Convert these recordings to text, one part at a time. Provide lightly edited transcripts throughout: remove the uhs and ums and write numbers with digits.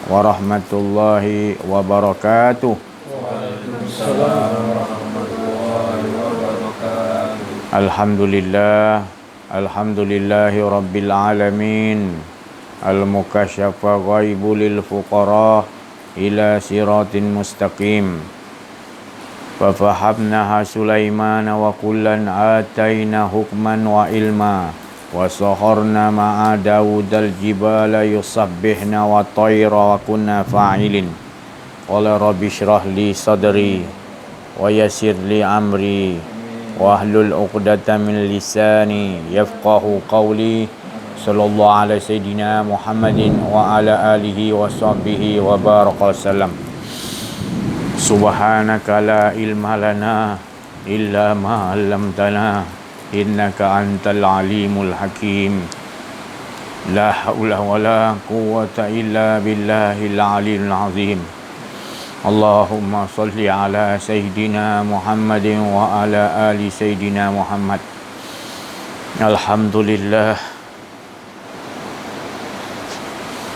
warahmatullahi wabarakatuh. Waalaikumsalam warahmatullahi wabarakatuh. Alhamdulillahi rabbil alamin. Al-mukasyafa ghaibu lil fuqara ila siratin mustaqim. Fafahabnaha Sulaimana wa kullan ataina hukman wa ilma. Wa saharna ma'a Dawudal jibala yusabbihna wa tayra wa kunna fa'ilin. Qala rabbi shrah li sadri wa yassir li amri wa ahlul 'uqdatam min lisani yafqahu qawli. Sallallahu ala sayyidina Muhammadin wa ala alihi wa sahbihi wa baraka sallam. Subhanaka la ilma lana illa ma 'allamtana innaka antal alimul hakim. La haula wala quwwata illa billahil aliyil azim. Allahumma salli ala sayyidina Muhammadin wa ala ali sayyidina Muhammad.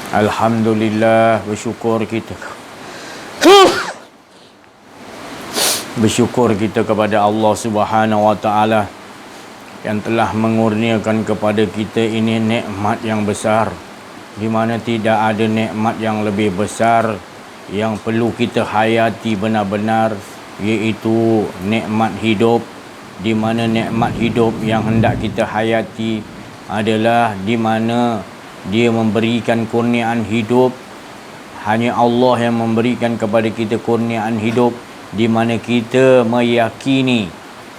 Alhamdulillah, bersyukur kita kepada Allah Subhanahu wa taala yang telah mengurniakan kepada kita ini nikmat yang besar, di mana tidak ada nikmat yang lebih besar yang perlu kita hayati benar-benar, iaitu nikmat hidup. Di mana nikmat hidup yang hendak kita hayati adalah di mana Dia memberikan kurniaan hidup. Hanya Allah yang memberikan kepada kita kurniaan hidup, di mana kita meyakini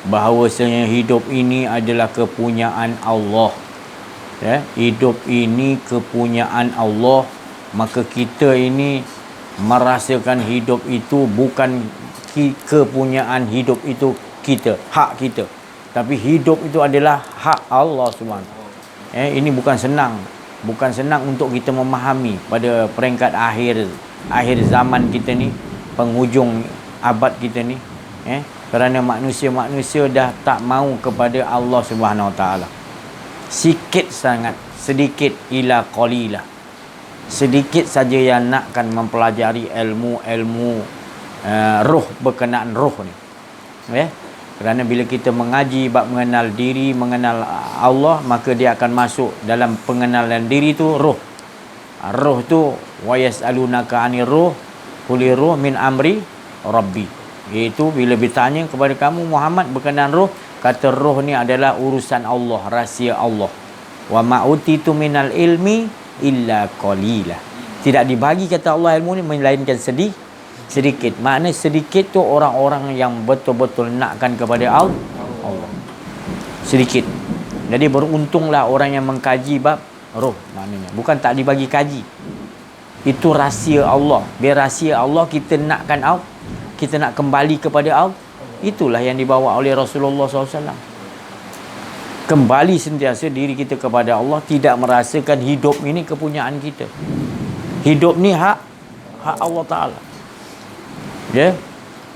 bahawasanya hidup ini adalah kepunyaan Allah. Hidup ini kepunyaan Allah, maka kita ini merasakan hidup itu bukan kepunyaan hidup itu kita, hak kita, tapi hidup itu adalah hak Allah Subhanahu. Ini bukan senang untuk kita memahami pada peringkat akhir zaman kita ni, penghujung abad kita ni, kerana manusia dah tak mau kepada Allah Subhanahu Wa Taala. Sedikit ila qalila. Sedikit saja yang nakkan mempelajari ilmu roh, berkenaan roh ni. Kerana bila kita mengaji bab mengenal diri, mengenal Allah, maka dia akan masuk dalam pengenalan diri tu roh. Roh tu wa yas'alunaka 'anir ruh qul ruh min amri rabbi. Iaitu bila bertanya kepada kamu Muhammad berkenaan roh, kata roh ni adalah urusan Allah, rahsia Allah. Wa ma utitu minal ilmi illa qalila. Tidak dibagi kata Allah ilmu ni melainkan sedikit. Makna sedikit tu orang-orang yang betul-betul nakkan kepada Allah. Sedikit. Jadi beruntunglah orang yang mengkaji bab roh, maknanya. Bukan tak dibagi kaji. Itu rahsia Allah. Biar rahsia Allah, kita nakkan Allah, kita nak kembali kepada Allah. Itulah yang dibawa oleh Rasulullah SAW. Kembali sentiasa diri kita kepada Allah, tidak merasakan hidup ini kepunyaan kita. Hidup ni hak Allah Ta'ala.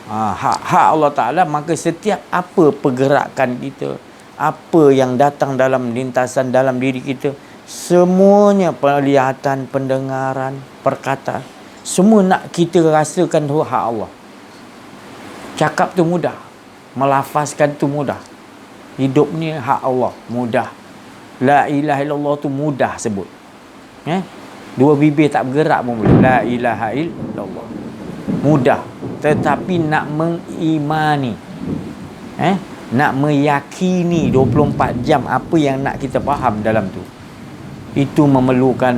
Hak Allah Ta'ala. Maka setiap apa pergerakan kita, apa yang datang dalam lintasan dalam diri kita, semuanya penglihatan, pendengaran, perkataan, semua nak kita rasakan tu hak Allah. Cakap tu mudah, melafazkan tu mudah. Hidup ni hak Allah, mudah. La ilaha illallah tu mudah sebut. Dua bibir tak bergerak pun boleh. La ilaha illallah, mudah. Tetapi nak mengimani, nak meyakini 24 jam apa yang nak kita faham dalam tu, itu memerlukan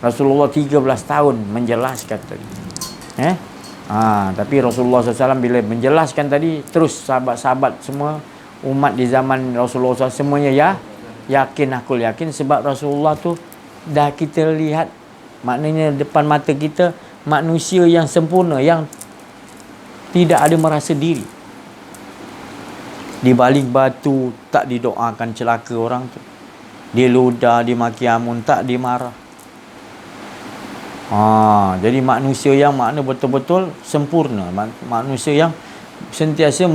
Rasulullah 13 tahun menjelaskan tadi. Tapi Rasulullah SAW bila menjelaskan tadi, terus sahabat-sahabat semua, umat di zaman Rasulullah SAW semuanya yakin, aku yakin. Sebab Rasulullah tu dah kita lihat, maknanya depan mata kita, manusia yang sempurna, yang tidak ada merasa diri. Di balik batu tak didoakan celaka orang tu. Dia ludah, dimaki amun, tak dimarah. Jadi manusia yang makna betul-betul sempurna, manusia yang sentiasa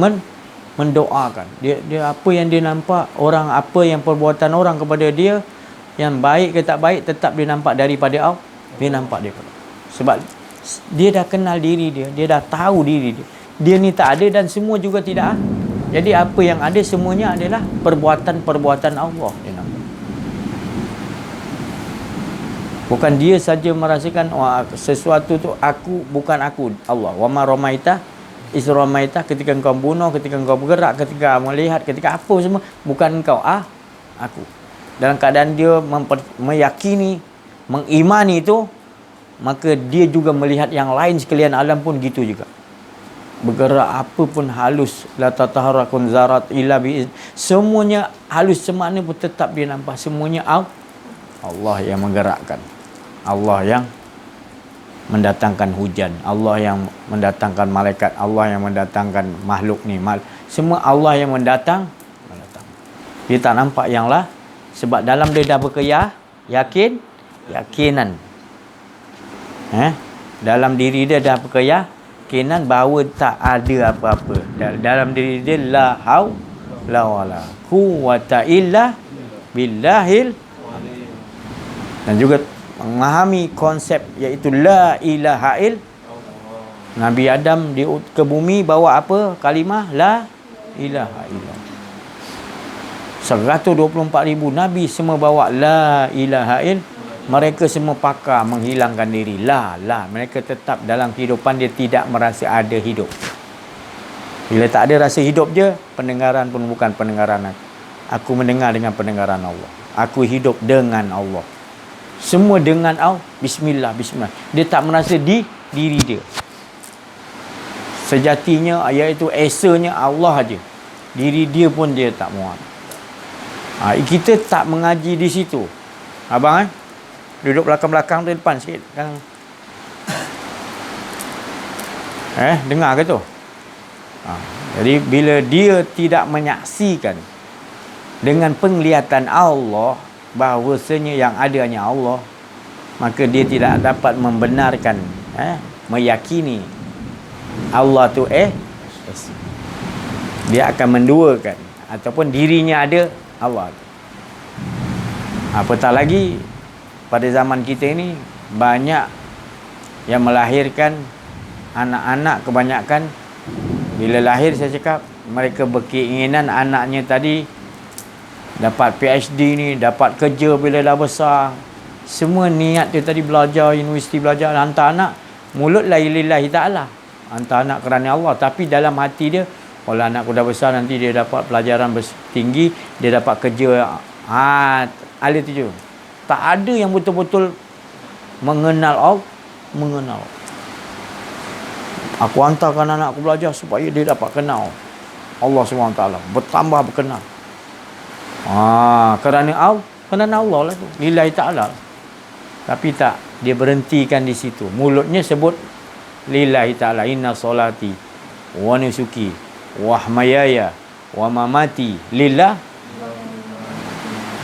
mendoakan. Dia apa yang dia nampak orang, apa yang perbuatan orang kepada dia, yang baik ke tak baik, tetap dia nampak daripada Allah. Dia nampak daripada Sebab dia dah kenal diri dia, dia dah tahu diri dia. Dia ni tak ada dan semua juga tidak ada. Jadi apa yang ada semuanya adalah perbuatan-perbuatan Allah. Dia nampak. Bukan dia saja merasakan sesuatu tu aku, bukan aku, Allah. Wa ma ramaita is ramaita, ketika engkau bunuh, ketika engkau bergerak, ketika melihat, ketika apa semua, bukan engkau, aku. Dalam keadaan dia meyakini, mengimani itu, maka dia juga melihat yang lain sekalian alam pun gitu juga. Bergerak apa pun halus, la tataharakun zarat illa bi, semuanya halus semana pun tetap dia nampak. Semuanya Allah yang menggerakkan, Allah yang mendatangkan hujan, Allah yang mendatangkan malaikat, Allah yang mendatangkan makhluk ni, semua Allah yang mendatang. Dia tak nampak yang lah, sebab dalam dia dah yakinan. Dalam diri dia dah berkeyakinan bahawa tak ada apa-apa. Dalam diri dia la haula wala quwwata illa billahil. Dan juga memahami konsep iaitu la ilaha il. Nabi Adam ke bumi bawa apa? Kalimah la ilaha illallah. 124,000 Nabi semua bawa la ilaha il. Mereka semua pakar menghilangkan diri. Mereka tetap dalam kehidupan dia tidak merasa ada hidup. Bila tak ada rasa hidup je, pendengaran pun bukan pendengaran aku mendengar dengan pendengaran Allah. Aku hidup dengan Allah. Semua dengan Allah. Bismillah. Dia tak merasa diri dia. Sejatinya, iaitu esanya Allah aja. Diri dia pun dia tak muat. Kita tak mengaji di situ. Abang duduk belakang-belakang tu, depan sikit. Dengar ke tu? Jadi bila dia tidak menyaksikan dengan penglihatan Allah bahawasanya yang ada hanya Allah, maka dia tidak dapat membenarkan, meyakini Allah tu dia akan menduakan ataupun dirinya ada Allah. Apatah lagi pada zaman kita ini banyak yang melahirkan anak-anak, kebanyakan bila lahir saya cakap mereka berkeinginan anaknya tadi dapat PhD ni, dapat kerja bila dah besar. Semua niat dia tadi belajar, universiti belajar, hantar anak mulut la ilaha ta'ala, hantar anak kerana Allah, tapi dalam hati dia, kalau anakku dah besar nanti dia dapat pelajaran tinggi, dia dapat kerja. Alih tu je. Tak ada yang betul-betul mengenal Allah. Aku hantarkan anak aku belajar supaya dia dapat kenal Allah SWT, bertambah berkenal. Kerana Allah lah tu, lillahi ta'ala. Tapi tak, dia berhentikan di situ. Mulutnya sebut lillahi ta'ala, inna solati wa nusuki wa mahayaya wa mamati lillah.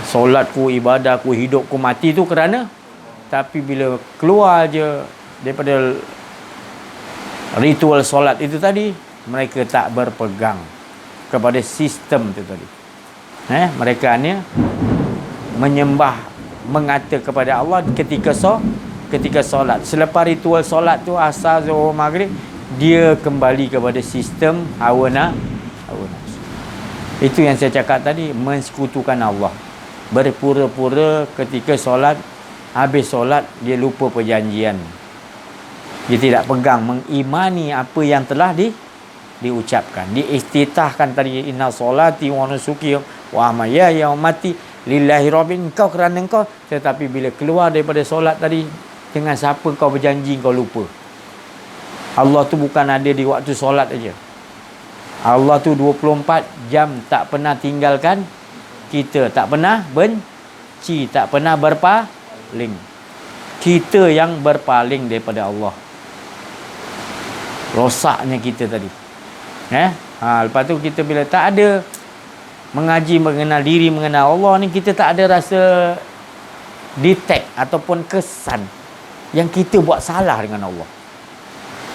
Solatku, ibadahku, hidupku, mati tu kerana. Tapi bila keluar je daripada ritual solat itu tadi, mereka tak berpegang kepada sistem itu tadi. Mereka hanya menyembah, mengata kepada Allah ketika solat. Selepas ritual solat tu, asar, zuhur, maghrib, dia kembali kepada sistem hawa nafsu. Itu yang saya cakap tadi, mensekutukan Allah. Berpura-pura ketika solat, habis solat dia lupa perjanjian. Dia tidak pegang, mengimani apa yang telah diucapkan, diiftitahkan tadi, inna solati wa nusuki wa mahayaya wa mati lillahi rabbil, engkau kerana engkau. Tetapi bila keluar daripada solat tadi, dengan siapa kau berjanji, kau lupa. Allah tu bukan ada di waktu solat aja. Allah tu 24 jam tak pernah tinggalkan kita, tak pernah benci, tak pernah berpaling. Kita yang berpaling daripada Allah. Rosaknya kita tadi. Lepas tu kita bila tak ada mengaji, mengenal diri, mengenal Allah ni, kita tak ada rasa detect ataupun kesan yang kita buat salah dengan Allah.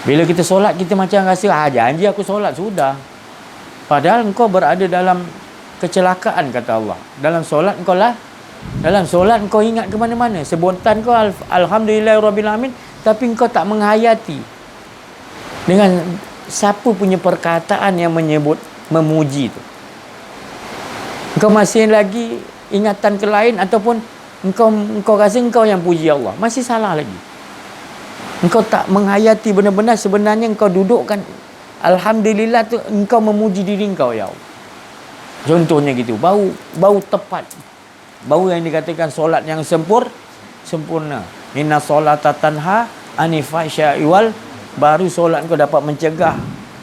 Bila kita solat, kita macam rasa janji aku solat sudah. Padahal engkau berada dalam kecelakaan, kata Allah. Dalam solat engkau ingat ke mana-mana. Sebutan kau alhamdulillahirabbil alamin, tapi engkau tak menghayati dengan siapa punya perkataan yang menyebut memuji tu. Engkau masih lagi ingatan ke lain, ataupun engkau rasa engkau yang puji Allah, masih salah lagi. Engkau tak menghayati benar-benar sebenarnya engkau dudukkan alhamdulillah tu, engkau memuji diri engkau, ya Allah. Contohnya gitu, bau tepat, bau yang dikatakan solat yang sempurna. Inna solata tanha anil fahsya'i wal, baru solat kau dapat mencegah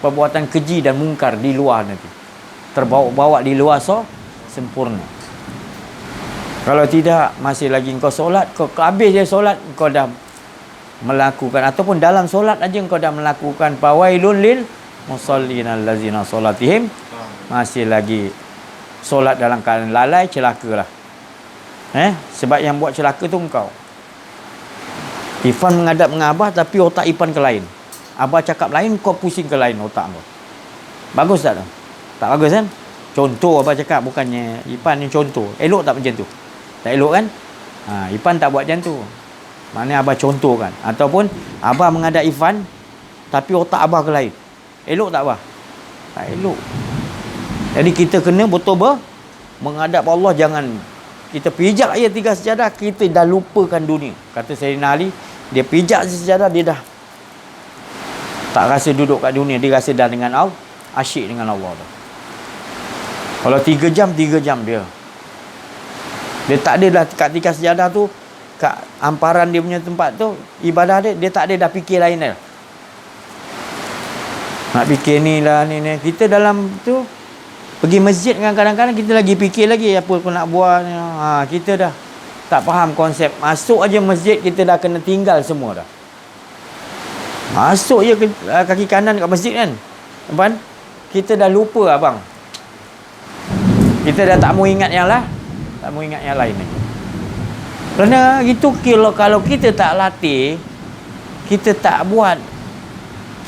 perbuatan keji dan mungkar di luar nanti. Terbawa-bawa di luar sempurna. Kalau tidak, masih lagi kau solat, kau habis je solat, kau dah melakukan, ataupun dalam solat aja kau dah melakukan fawailun lil musallin allazina solatihim, masih lagi solat dalam keadaan lalai, celaka lah. Sebab yang buat celaka tu engkau. Ifan menghadap dengan Abah, tapi otak Ifan ke lain. Abah cakap lain, kau pusing ke lain otak kau. Bagus tak tu? Tak bagus kan? Contoh Abah cakap, bukannya Ifan ni contoh. Elok tak macam tu? Tak elok kan? Ifan tak buat macam tu. Maknanya Abah contoh kan. Ataupun Abah menghadap Ifan, tapi otak Abah ke lain. Elok tak Abah? Tak elok. Jadi kita kena betul-betul menghadap Allah. Jangan kita pijak aja 3 sejadah, kita dah lupakan dunia. Kata Sayyidina Ali, dia pijak sejadah, dia dah tak rasa duduk kat dunia, dia rasa dah dengan Allah, asyik dengan Allah tu. Kalau 3 jam dia tak ada dah kat 3 sejadah tu, kat amparan dia punya tempat tu, ibadah dia tak ada dah fikir lain dah. Nak fikir ni lah, ni. Kita dalam tu pergi masjid kan, kadang-kadang kita lagi fikir lagi apa aku nak buat. Kita dah tak faham konsep. Masuk aja masjid, kita dah kena tinggal semua dah. Masuk je kaki kanan kat masjid kan, abang, kita dah lupa abang. Kita dah tak mau ingat yang lah, tak mau ingat yang lain lagi. Kerana gitu, kalau kita tak latih, kita tak buat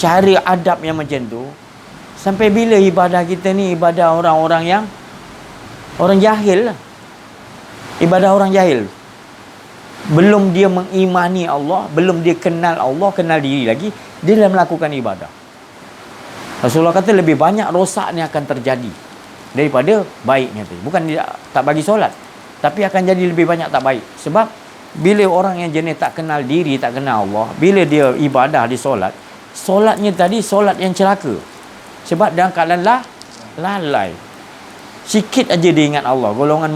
cara adab yang macam tu, sampai bila ibadah kita ni ibadah orang-orang yang orang jahil lah. Ibadah orang jahil. Belum dia mengimani Allah, belum dia kenal Allah, kenal diri lagi, dia dah melakukan ibadah. Rasulullah kata lebih banyak rosak ni akan terjadi daripada baiknya tu. Bukan dia tak bagi solat, tapi akan jadi lebih banyak tak baik. Sebab bila orang yang jenis tak kenal diri, tak kenal Allah, bila dia ibadah di solat, solatnya tadi solat yang celaka. Sebab dalam keadaan lalai. Sikit aja dia ingat Allah. Golongan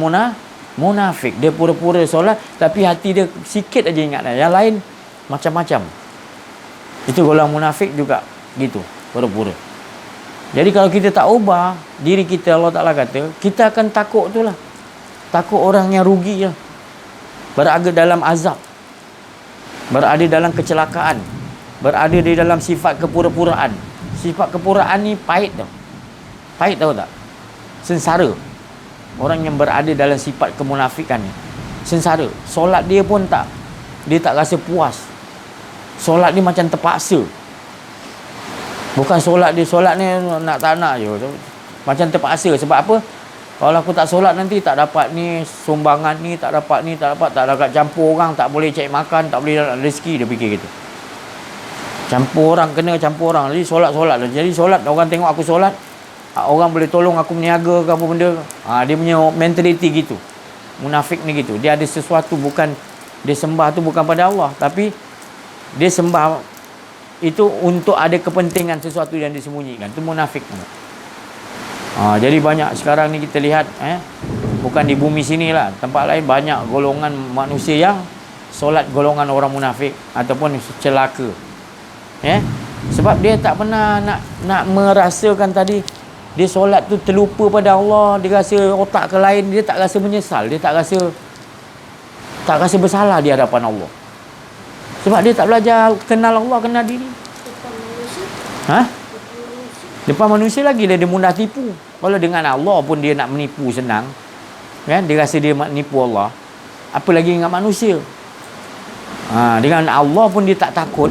munafik, dia pura-pura solat tapi hati dia sikit aja ingat. Yang lain macam-macam. Itu golongan munafik juga gitu, pura-pura. Jadi kalau kita tak ubah diri kita, Allah Ta'ala kata, kita akan takut tu lah. Takut orang yang rugi lah, berada dalam azab, berada dalam kecelakaan, berada di dalam sifat kepura-puraan. Sifat kepuraan ni pahit tau. Pahit tahu tak? Sengsara. Orang yang berada dalam sifat kemunafikan ni sengsara. Solat dia pun dia tak rasa puas. Solat dia macam terpaksa. Bukan solat ni nak tak nak je. Macam terpaksa. Sebab apa? Kalau aku tak solat nanti tak dapat ni sumbangan ni, tak dapat ni, tak dapat campur orang, tak boleh cari makan, tak boleh dapat rezeki, dia fikir gitu. Campur orang, kena campur orang. Jadi solat. Jadi solat, orang tengok aku solat, orang boleh tolong aku meniaga ke apa benda. Dia punya mentality gitu. Munafik ni gitu. Dia ada sesuatu, bukan dia sembah tu bukan pada Allah, tapi dia sembah itu untuk ada kepentingan sesuatu yang disembunyikan. Itu munafik. Jadi banyak sekarang ni kita lihat, bukan di bumi sini lah, tempat lain banyak golongan manusia yang solat golongan orang munafik ataupun celaka. Sebab dia tak pernah nak merasakan tadi. Dia solat tu terlupa pada Allah, dia rasa otak ke lain, dia tak rasa menyesal, dia tak rasa bersalah di hadapan Allah. Sebab dia tak belajar kenal Allah, kenal diri. Depan manusia lagi dia mudah tipu. Kalau dengan Allah pun dia nak menipu senang, kan? Dia rasa dia menipu Allah, apa lagi dengan manusia. Dengan Allah pun dia tak takut,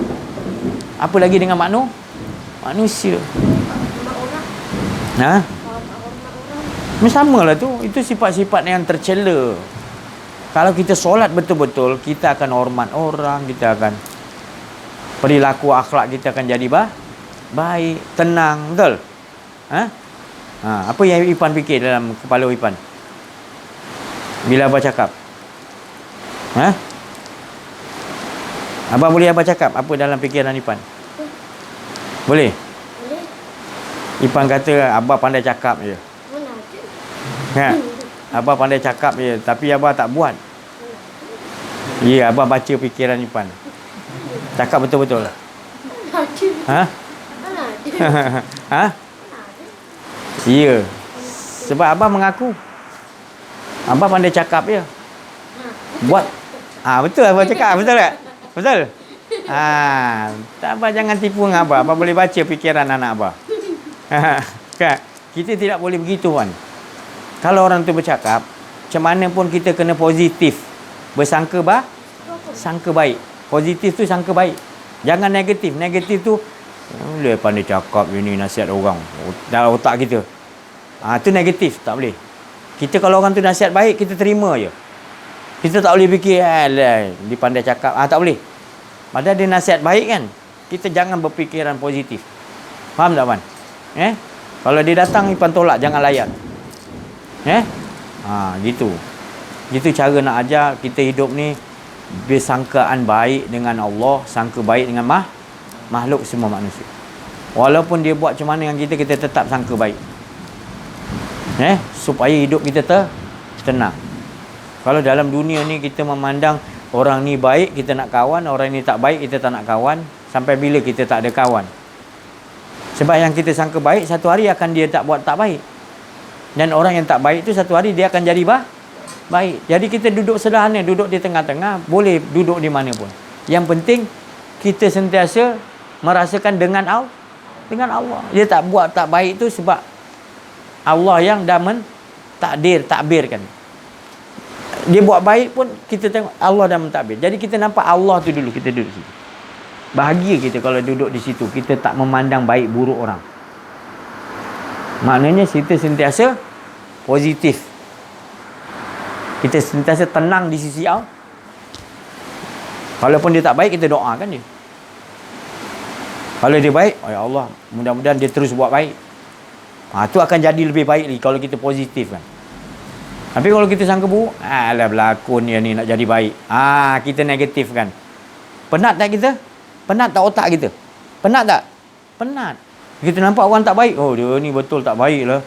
apa lagi dengan manusia. Sama lah tu. Itu sifat-sifat yang tercela. Kalau kita solat betul-betul, kita akan hormat orang, kita akan perilaku akhlak kita akan jadi baik, tenang, betul? Apa yang Ipan fikir dalam kepala Ipan bila Abah cakap? Abah boleh Abah cakap apa dalam fikiran Ipan? Boleh? Boleh. Ipan kata Abah pandai cakap je. Mana ada? Abah pandai cakap je, tapi Abah tak buat. Ya, Abah baca fikiran Ipan. Cakap betul-betul. Mana ada? Mana ada? Ya. Sebab Abah mengaku. Abah pandai cakap je. Buat. Betul Abah cakap, betul tak? Betul? Tak, Abah jangan tipu dengan Abah. Abah boleh baca fikiran anak Abah. Kan? Kita tidak boleh begitu kan. Kalau orang tu bercakap, macam mana pun kita kena positif. Bersangka sangka baik. Positif tu sangka baik. Jangan negatif. Negatif tu boleh pandai cakap ini nasihat orang dalam otak kita. Tu negatif, tak boleh. Kita kalau orang tu nasihat baik, kita terima je. Kita tak boleh fikir dia pandai cakap. Tak boleh. Padahal dia nasihat baik kan. Kita jangan berfikiran positif. Faham tak, Wan? Kalau dia datang, Ipan tolak, jangan layan. Gitu. Gitu cara nak ajar kita hidup ni bersangkaan baik dengan Allah, sangka baik dengan makhluk semua manusia. Walaupun dia buat macam mana dengan kita, kita tetap sangka baik. Supaya hidup kita tenang. Kalau dalam dunia ni kita memandang orang ni baik, kita nak kawan, orang ni tak baik, kita tak nak kawan. Sampai bila kita tak ada kawan? Sebab yang kita sangka baik, satu hari akan dia tak buat tak baik. Dan orang yang tak baik tu satu hari dia akan jadi baik. Jadi kita duduk sederhana, duduk di tengah-tengah, boleh duduk di mana pun. Yang penting kita sentiasa merasakan dengan Allah. Dia tak buat tak baik tu sebab Allah yang dah takbirkan. Dia buat baik pun kita tengok Allah dah mentakbir. Jadi kita nampak Allah tu dulu, kita duduk situ. Bahagia kita kalau duduk di situ, kita tak memandang baik buruk orang. Maknanya kita sentiasa positif. Kita sentiasa tenang di sisi Allah. Kalaupun dia tak baik, kita doakan dia. Kalau dia baik, ya Allah, mudah-mudahan dia terus buat baik. Tu akan jadi lebih baik lagi kalau kita positif kan. Tapi kalau kita sangka buruk, alah berlakon dia ni nak jadi baik. Kita negatif kan. Penat tak kita? Penat tak otak kita? Penat tak? Penat. Kita nampak orang tak baik, dia ni betul tak baik lah.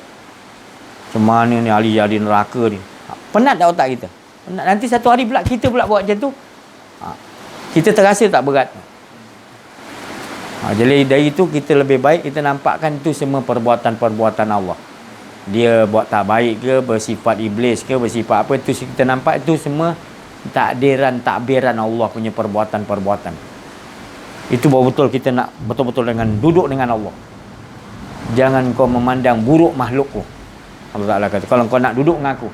Macam mana ni ahli neraka ni. Penat tak otak kita? Penat. Nanti satu hari pula kita pula buat macam tu. Kita terasa tak berat. Jadi dari itu kita lebih baik kita nampakkan itu semua perbuatan-perbuatan Allah. Dia buat tak baik ke, bersifat iblis ke, bersifat apa, itu kita nampak itu semua takbiran Allah punya perbuatan-perbuatan. Itu betul-betul kita nak betul-betul dengan duduk dengan Allah. Jangan kau memandang buruk makhlukku. Allah Ta'ala kata, kalau kau nak duduk dengan aku.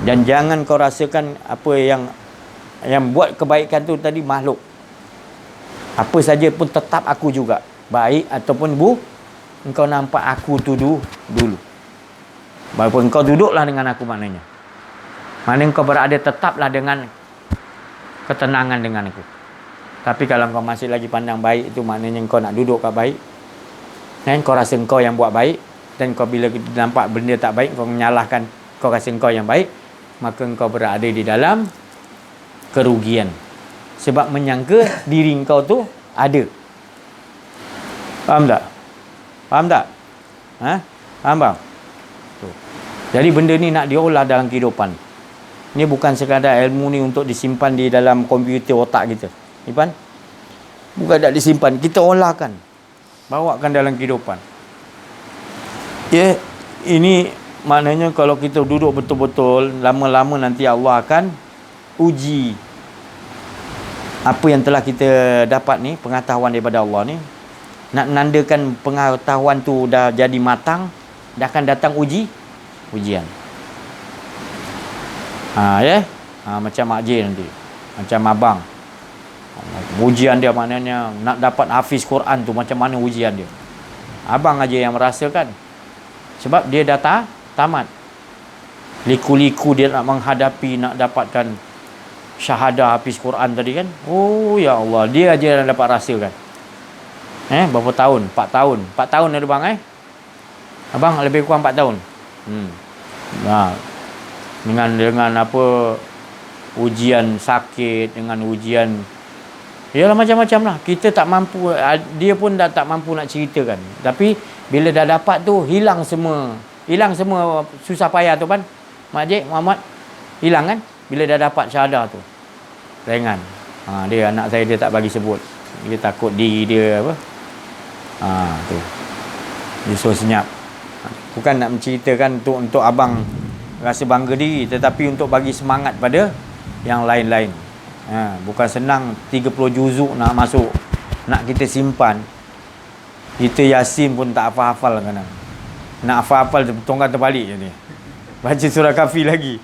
Dan jangan kau rasakan apa yang buat kebaikan tu tadi makhluk. Apa saja pun tetap aku juga. Baik ataupun engkau nampak aku tu dulu. Baru engkau duduklah dengan aku maknanya. Maknanya engkau berada tetaplah dengan ketenangan dengan aku. Tapi kalau engkau masih lagi pandang baik, itu maknanya engkau nak duduk kat baik. Dan kau rasa engkau yang buat baik. Dan kau bila nampak benda tak baik, kau menyalahkan, kau rasa engkau yang baik. Maka engkau berada di dalam kerugian. Sebab menyangka diri engkau tu ada. Faham tak? Faham tak? Faham bang? Jadi benda ni nak diolah dalam kehidupan. Ini bukan sekadar ilmu ni untuk disimpan di dalam komputer otak kita. Ipan? Bukan tak disimpan. Kita olahkan. Bawakan dalam kehidupan. Ini maknanya kalau kita duduk betul-betul, lama-lama nanti Allah akan uji apa yang telah kita dapat ni, pengetahuan daripada Allah ni. Nak menandakan pengetahuan tu dah jadi matang, dah akan datang ujian. Macam Mak J nanti, macam abang. Ujian dia maknanya nak dapat hafiz Quran tu macam mana ujian dia. Abang aja yang merasakan. Sebab dia dah tamat. Liku-liku dia nak menghadapi, nak dapatkan syahadah habis Quran tadi kan. Oh ya Allah, dia aja yang dapat rasa kan. Berapa tahun? 4 tahun. 4 tahun ada bang Abang lebih kurang 4 tahun. Nah, dengan apa ujian sakit, dengan ujian yalah macam-macam lah. Kita tak mampu, dia pun dah tak mampu nak ceritakan. Tapi bila dah dapat tu hilang semua susah payah tu kan. Makcik Muhammad hilang kan bila dah dapat syahadah tu. Ringan. Dia anak saya dia tak bagi sebut. Dia takut diri dia apa. Tu. Dia suruh senyap. Bukan nak menceritakan untuk abang rasa bangga diri, tetapi untuk bagi semangat pada yang lain-lain. Bukan senang 30 juzuk nak masuk, nak kita simpan. Kita Yasin pun tak hafal-hafal kadang. Nak hafal tongkat terbalik je ni. Baca surah Kahfi lagi.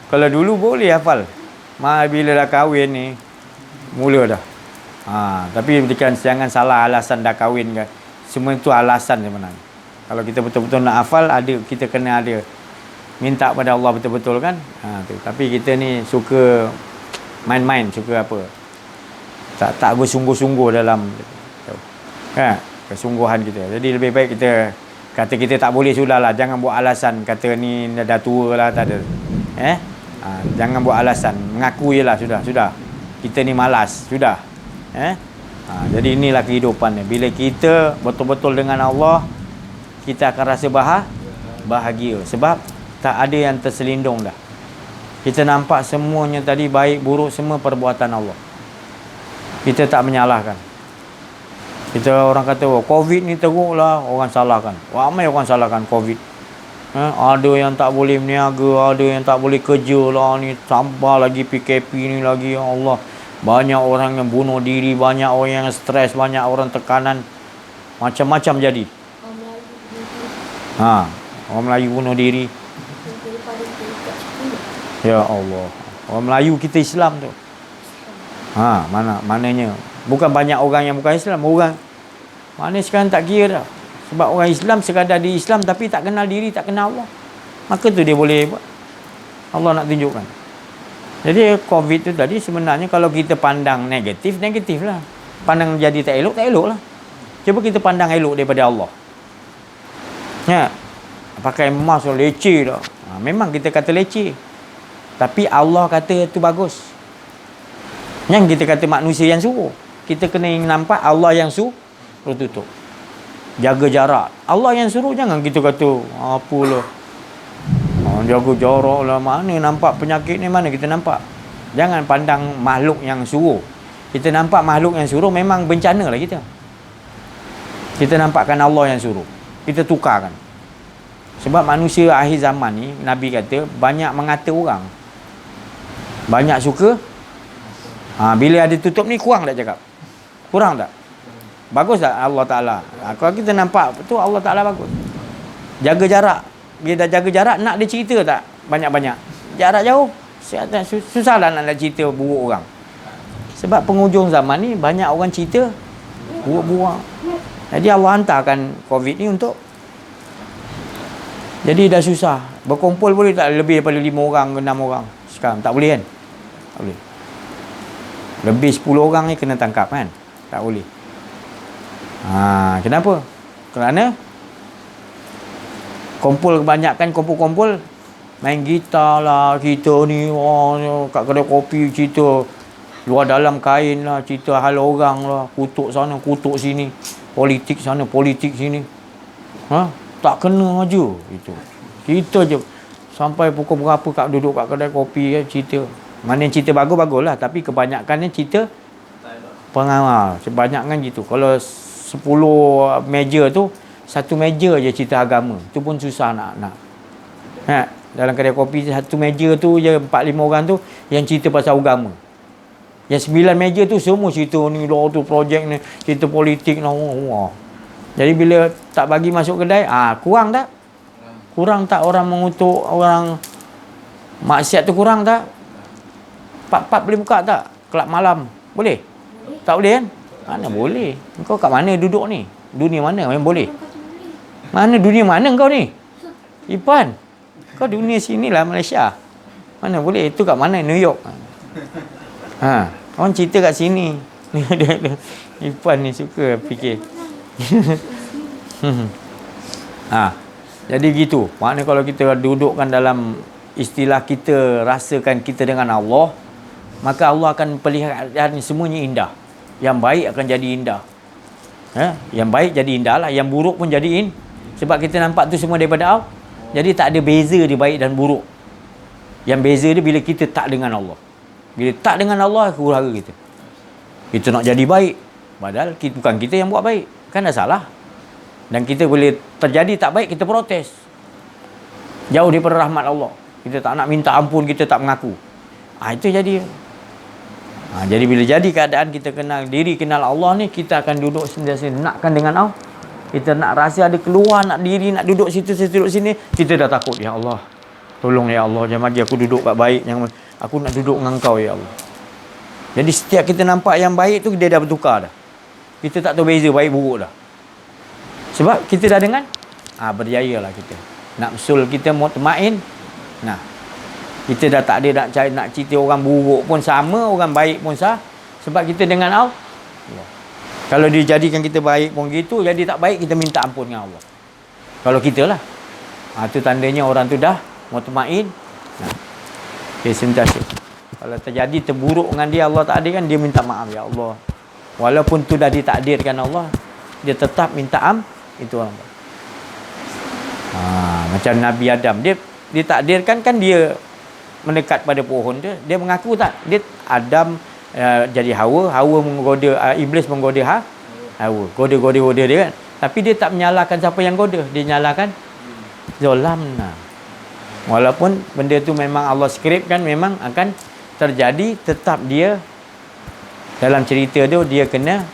Kalau dulu boleh hafal. Bila dah kahwin ni mula dah. Tapi jangan salah alasan dah kahwin kan. Semua itu alasan sebenarnya. Kalau kita betul-betul nak hafal, kita kena ada minta pada Allah betul-betul kan. Tapi kita ni suka main-main, suka apa. Tak bersungguh-sungguh dalam kesungguhan kita. Jadi lebih baik kita kata kita tak boleh sudahlah. Jangan buat alasan kata ni dah tua lah, tak ada. Jangan buat alasan. Mengaku je lah, sudah. Kita ni malas, sudah. Jadi inilah kehidupan ni. Bila kita betul-betul dengan Allah, kita akan rasa bahagia. Sebab tak ada yang terselindung dah. Kita nampak semuanya tadi baik buruk semua perbuatan Allah. Kita tak menyalahkan. Orang kata Covid ni teruk lah, orang salahkan. Ramai orang salahkan Covid. Ada yang tak boleh berniaga, ada yang tak boleh kerja lah ni, tambah lagi PKP ni lagi, ya Allah. Banyak orang yang bunuh diri, banyak orang yang stres, banyak orang tekanan. Macam-macam jadi. Orang Melayu bunuh diri. Ya Allah. Orang Melayu kita Islam tu. Mananya bukan banyak orang yang bukan Islam, orang mana sekarang tak kira dah. Sebab orang Islam sekadar di Islam tapi tak kenal diri, tak kenal Allah. Maka tu dia boleh buat. Allah nak tunjukkan. Jadi Covid tu tadi sebenarnya kalau kita pandang negatif lah. Pandang jadi tak elok lah. Cuba kita pandang elok daripada Allah. Pakai mask leceh dah. Memang kita kata leceh. Tapi Allah kata itu bagus. Yang kita kata manusia yang suruh. Kita kena nampak Allah yang suruh tutup. Jaga jarak. Allah yang suruh, jangan kita kata apalah. Jaga jarak lah. Mana nampak penyakit ni, mana kita nampak. Jangan pandang makhluk yang suruh. Kita nampak makhluk yang suruh memang bencana lah kita. Kita nampakkan Allah yang suruh. Kita tukarkan. Sebab manusia akhir zaman ni, Nabi kata, banyak mengata orang. Banyak suka. Bila ada tutup ni, kurang tak cakap? Kurang tak? Bagus tak Allah Ta'ala? Kalau kita nampak, betul Allah Ta'ala bagus. Jaga jarak. Bila dah jaga jarak, nak dia cerita tak? Banyak-banyak. Jarak jauh. Susahlah nak cerita buruk orang. Sebab penghujung zaman ni, banyak orang cerita buruk-buruk. Jadi Allah hantarkan Covid ni untuk jadi dah susah. Berkumpul boleh tak lebih daripada 5 orang ke 6 orang? Sekarang tak boleh kan? Tak boleh. Lebih 10 orang ni kena tangkap kan? Tak boleh. Kenapa? Kerana kebanyakan kumpul main gitar lah, kita ni kat kedai kopi cerita luar dalam kain lah, cerita hal orang lah, kutuk sana, kutuk sini, politik sana, politik sini. Tak kena aja itu. Kita je sampai pukul berapa kat duduk kat kedai kopi cerita. Mana yang cerita bagus-bagus lah, tapi kebanyakannya cerita pengamal. Kebanyakan gitu. Kalau 10 meja tu, 1 meja je cerita agama. Tu pun susah nak. Dalam kedai kopi 1 meja tu je 4-5 orang tu yang cerita pasal agama. Yang 9 meja tu semua cerita ni lah tu projek ni, cerita politik lah. Jadi bila tak bagi masuk kedai, kurang tak? Kurang tak orang mengutuk orang maksiat tu, kurang tak? Pub boleh buka tak? Kelab malam boleh? Tak boleh kan? Mana boleh? Kau kat mana duduk ni? Dunia mana yang boleh? Mana dunia mana kau ni? Ipan. Kau dunia sini lah, Malaysia. Mana boleh? Itu kat mana? New York. Orang cerita kat sini. Ipan ni suka fikir. Jadi gitu. Maknanya kalau kita dudukkan dalam istilah kita rasakan kita dengan Allah, maka Allah akan perlihatkan semuanya indah. Yang baik akan jadi indah. Yang baik jadi indah lah. Yang buruk pun jadi sebab kita nampak tu semua daripada Allah. Jadi tak ada beza dia baik dan buruk. Yang beza dia bila kita tak dengan Allah. Bila tak dengan Allah, huru-hara kita. Kita nak jadi baik. Padahal bukan kita yang buat baik. Kan dah salah. Dan kita boleh terjadi tak baik, kita protes. Jauh daripada rahmat Allah. Kita tak nak minta ampun, kita tak mengaku. Itu jadi. Jadi bila jadi keadaan kita kenal diri, kenal Allah ni, kita akan duduk sentiasa nakkan dengan Allah. Kita nak rasa ada keluar, nak diri, nak duduk situ, duduk sini. Kita dah takut, ya Allah. Tolong ya Allah, jangan bagi aku duduk kat baik. Jangan, aku nak duduk dengan Engkau ya Allah. Jadi setiap kita nampak yang baik tu, dia dah bertukar dah. Kita tak tahu beza baik buruk dah. Sebab kita dah dengan berjaya lah kita. Nafsul kita mutmain. Nah, kita dah tak ada nak cerita orang buruk pun sama, orang baik pun sah. Sebab kita dengan Allah. Kalau dia jadikan kita baik pun gitu, jadi tak baik kita minta ampun dengan Allah. Kalau kita lah. Itu tandanya orang tu dah mutmain. Okay, sentiasa. Kalau terjadi terburuk dengan dia, Allah tak adilkan, dia minta maaf ya Allah. Walaupun tu dah ditakdirkan Allah, dia tetap minta itu orang. Macam Nabi Adam, dia ditakdirkan kan dia mendekat pada pohon dia mengaku tak? Dia Adam jadi Hawa menggoda iblis menggoda Hawa. Goda dia kan. Tapi dia tak menyalahkan siapa yang goda, dia nyalahkan zalamna. Walaupun benda tu memang Allah skripkan memang akan terjadi, tetap dia dalam cerita tu dia kena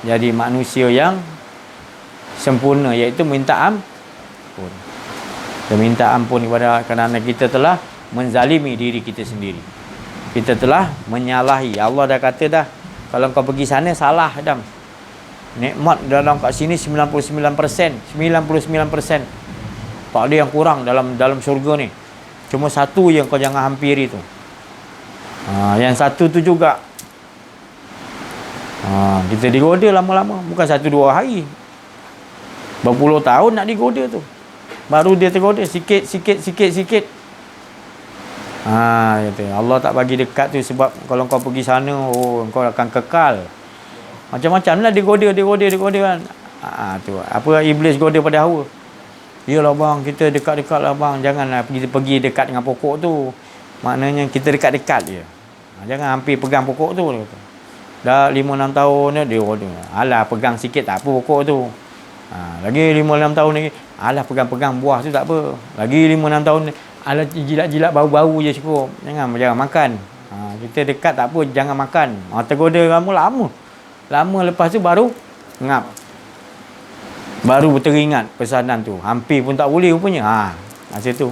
jadi manusia yang sempurna, iaitu minta ampun. Kita minta ampun kerana kita telah menzalimi diri kita sendiri. Kita telah menyalahi. Allah dah kata dah, kalau kau pergi sana salah Adam. Nikmat dalam kat sini 99%. Tak ada yang kurang dalam syurga ni. Cuma satu yang kau jangan hampiri tu. Yang satu tu juga. Kita digoda lama-lama. Bukan 1-2 hari. Berpuluh tahun nak digoda tu. Baru dia tergoda sikit. Allah tak bagi dekat tu sebab kalau kau pergi sana, kau akan kekal. Macam-macam lah digoda kan. Tu apa iblis goda pada Hawa. Yalah bang, kita dekat-dekat lah bang. Janganlah pergi dekat dengan pokok tu. Maknanya kita dekat-dekat je. Jangan hampir pegang pokok tu. Dah 5-6 tahun dia goda. Alah pegang sikit tak apa pokok tu. Lagi 5-6 tahun lagi. Alah pegang-pegang buah tu tak apa. Lagi 5-6 tahun alah jilat-jilat bau-bau je cukup. Jangan makan. Kita dekat tak apa, jangan makan. Tergoda lama. Lama lepas tu baru ngap. Baru teringat pesanan tu. Hampir pun tak boleh rupanya. Masa tu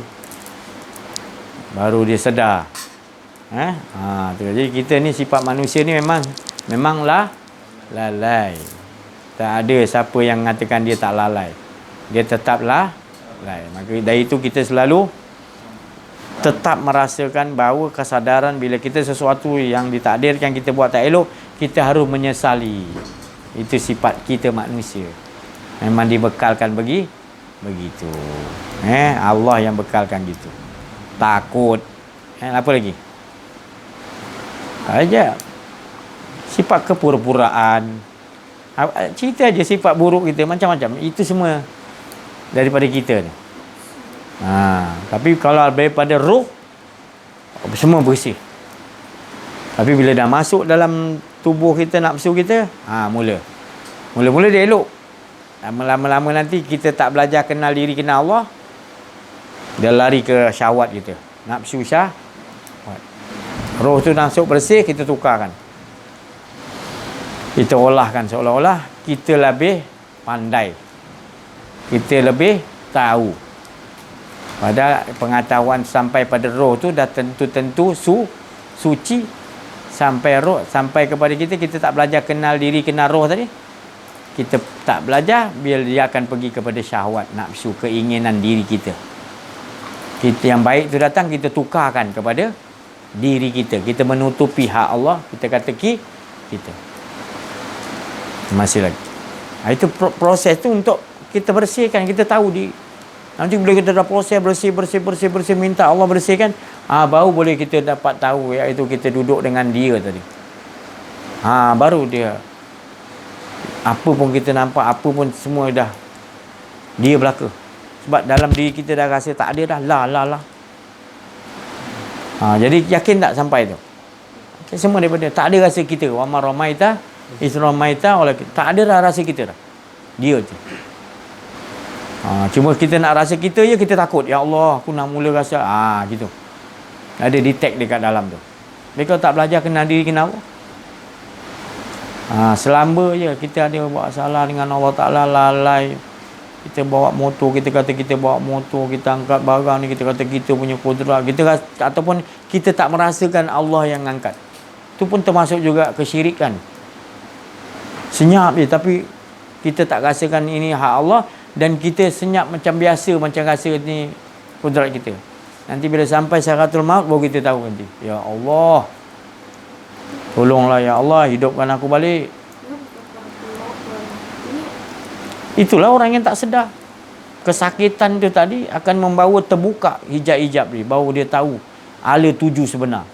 baru dia sedar. Jadi kita ni sifat manusia ni memanglah lalai. Tak ada siapa yang mengatakan dia tak lalai. Dia tetaplah lalai. Maka dari itu kita selalu tetap merasakan bahawa kesadaran bila kita sesuatu yang ditakdirkan kita buat tak elok, kita harus menyesali. Itu sifat kita manusia. Memang dibekalkan begitu. Allah yang bekalkan gitu. Takut. Apa lagi? Aja. Sifat kepura-puraan. Cerita aja sifat buruk kita macam-macam. Itu semua daripada kita ni. Tapi kalau daripada roh, semua bersih. Tapi bila dah masuk dalam tubuh kita, nafsu kita, mula-mula dia elok. Lama-lama nanti kita tak belajar kenal diri, kenal Allah, dia lari ke syahwat kita. Nafsu syahwat. Roh tu masuk bersih, kita tukarkan. Kita olahkan seolah-olah kita lebih pandai. Kita lebih tahu. Pada pengetahuan sampai pada roh tu dah tentu-tentu suci. Sampai roh, sampai kepada kita tak belajar kenal diri, kenal roh tadi. Kita tak belajar, biar dia akan pergi kepada syahwat, nafsu, keinginan diri kita. Kita yang baik tu datang, kita tukarkan kepada diri kita. Kita menutupi hak Allah, kita kata kita. Masih lagi. Itu proses tu untuk kita bersihkan, kita tahu nanti bila kita dah proses bersih minta Allah bersihkan, baru boleh kita dapat tahu, iaitu kita duduk dengan dia tadi. Baru dia apa pun kita nampak, apa pun semua dah dia belaka. Sebab dalam diri kita dah rasa tak ada dah lah. Jadi yakin tak sampai tu? Semua daripada tak ada rasa kita. Wa ma ramaita is ramaita, tak ada rasa kita dah. Dia tu. Cuma kita nak rasa kita je, kita takut. Ya Allah, aku nak mula rasa. Gitu. Ada detect dekat dalam tu. Tapi kalau tak belajar kenal diri, kenal Allah. Selamba je kita ada buat salah dengan Allah Ta'ala, lalai. Kita bawa motor, kita kata kita bawa motor, kita angkat barang ni, kita kata kita punya kudrat. Ataupun kita tak merasakan Allah yang angkat. Itu pun termasuk juga kesyirikan. Senyap je, tapi kita tak rasakan ini hak Allah. Dan kita senyap macam biasa, macam rasa ni kudrat kita. Nanti bila sampai sakaratul maut, baru kita tahu nanti. Ya Allah, tolonglah ya Allah, hidupkan aku balik. Itulah orang yang tak sedar. Kesakitan tu tadi akan membawa terbuka hijab-hijab dia. Baru dia tahu ala tuju sebenar.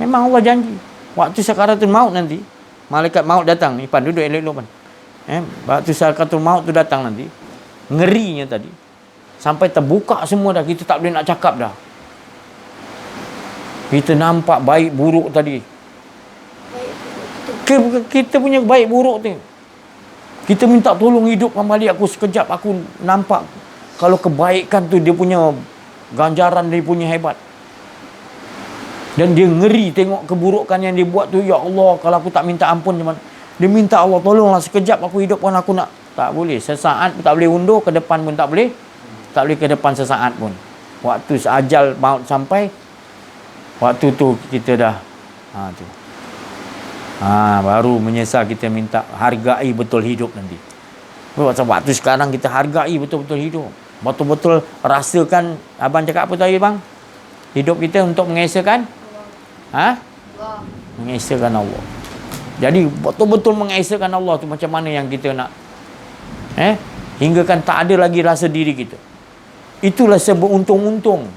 Memang Allah janji. Waktu sakaratul maut nanti, malaikat maut datang. Ipan, duduk elok-elok. Waktu sakaratul maut tu datang nanti, ngerinya tadi. Sampai terbuka semua dah. Kita tak boleh nak cakap dah. Kita nampak baik buruk tadi. Kita punya baik buruk tu. Kita minta tolong hidupkan balik aku sekejap. Aku nampak kalau kebaikan tu dia punya ganjaran, dia punya hebat. Dan dia ngeri tengok keburukan yang dia buat tu. Ya Allah, kalau aku tak minta ampun macam mana? Dia minta Allah tolonglah sekejap aku hidupkan aku nak. Tak boleh. Sesaat pun tak boleh undur, ke depan pun tak boleh. Tak boleh ke depan sesaat pun. Waktu ajal maut sampai, waktu tu kita dah tu. Baru menyesal kita minta hargai betul hidup nanti. Waktu sekarang kita hargai betul-betul hidup. Betul-betul rasakan. Abang cakap apa tadi bang? Hidup kita untuk mengesakan mengesakan Allah. Jadi betul-betul mengesakan Allah tu macam mana yang kita nak hinggakan tak ada lagi rasa diri kita. Itulah seberuntung-untung.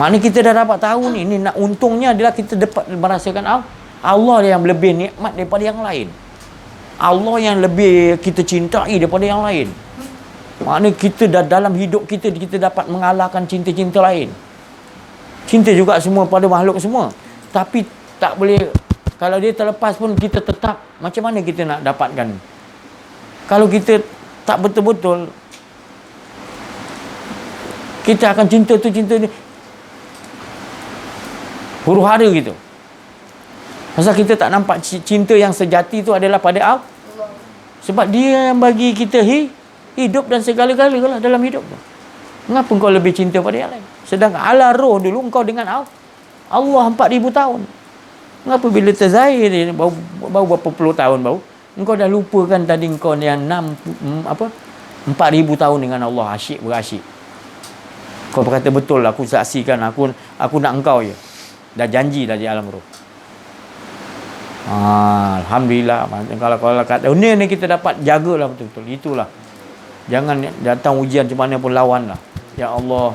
Maknanya kita dah dapat tahu ni nak untungnya adalah kita dapat merasakan Allah yang lebih nikmat daripada yang lain. Allah yang lebih kita cintai daripada yang lain. Maknanya kita dalam hidup kita dapat mengalahkan cinta-cinta lain. Cinta juga semua pada makhluk semua. Tapi tak boleh, kalau dia terlepas pun kita tetap, macam mana kita nak dapatkan? Kalau kita tak betul-betul, kita akan cinta ni huru-hara gitu. Pasal kita tak nampak cinta yang sejati tu adalah pada Allah. Sebab dia yang bagi kita hidup dan segala-galanya dalam hidup tu. Mengapa kau lebih cinta pada yang lain? Sedangkan ala roh dulu kau dengan Allah 4,000 tahun. Mengapa bila terzahir dia baru berapa puluh tahun baru, engkau dah lupakan tadi engkau yang 4,000 tahun dengan Allah berasyik. Kau berkata betul, aku saksikan, aku nak engkau je. Dah janji dah di alam roh. Alhamdulillah. Kalau kata ni kita dapat jagalah betul-betul. Itulah. Jangan datang ujian macam mana pun lawanlah. Ya Allah,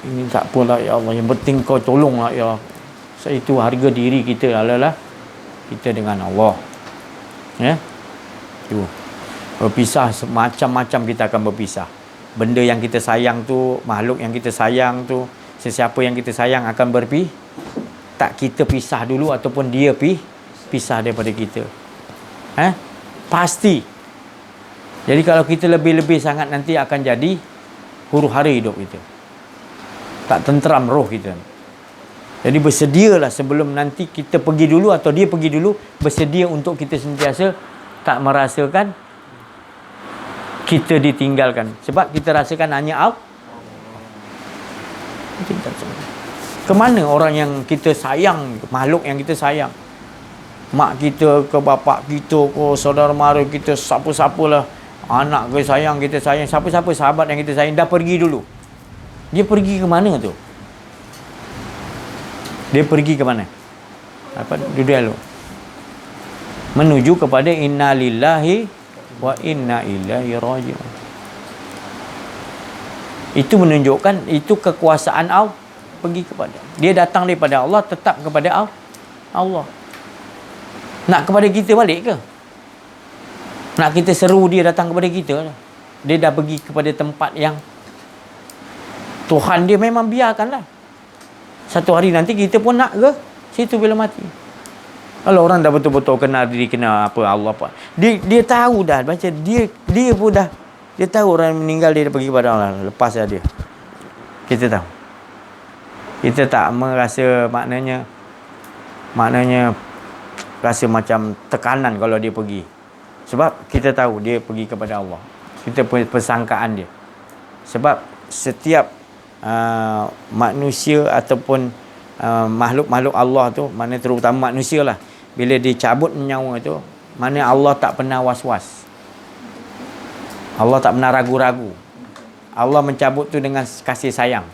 ini tak apalah ya Allah. Yang penting kau tolonglah ya Allah. So, itu harga diri kita adalah kita dengan Allah. Ya. Itu. Berpisah macam-macam kita akan berpisah. Benda yang kita sayang tu, makhluk yang kita sayang tu, sesiapa yang kita sayang akan tak kita pisah dulu ataupun dia pisah daripada kita. Pasti. Jadi kalau kita lebih-lebih sangat nanti akan jadi huru-hara hidup kita. Tak tenteram roh kita. Jadi bersedialah sebelum nanti kita pergi dulu atau dia pergi dulu, bersedia untuk kita sentiasa tak merasakan kita ditinggalkan. Sebab kita rasakan hanya Allah. Kemana orang yang kita sayang, makhluk yang kita sayang? Mak kita ke bapak kita ke saudara mara kita, siapa-siapalah, anak ke sayang kita sayang, siapa-siapa sahabat yang kita sayang dah pergi dulu. Dia pergi ke mana tu? Dia pergi ke mana? Apa? Duduk elok. Menuju kepada inna lillahi wa inna ilaihi raji'un. Itu menunjukkan itu kekuasaan Allah pergi kepada. Dia datang daripada Allah, tetap kepada Allah. Nak kepada kita balik ke? Nak kita seru dia datang kepada kita? Dia dah pergi kepada tempat yang Tuhan dia memang biarkanlah. Satu hari nanti kita pun nak ke situ bila mati. Kalau orang dah betul-betul kenal diri, kenal apa Allah apa. Dia tahu dah, macam dia pun dah, dia tahu orang meninggal dia dah pergi kepada Allah, lepas dah dia. Kita tahu. Kita tak merasa maknanya rasa macam tekanan kalau dia pergi. Sebab kita tahu dia pergi kepada Allah. Kita punya persangkaan dia. Sebab setiap manusia ataupun makhluk-makhluk Allah tu, mana terutama manusia lah, bila dicabut nyawa tu, mana Allah tak pernah was-was. Allah tak pernah ragu-ragu. Allah mencabut tu dengan kasih sayang.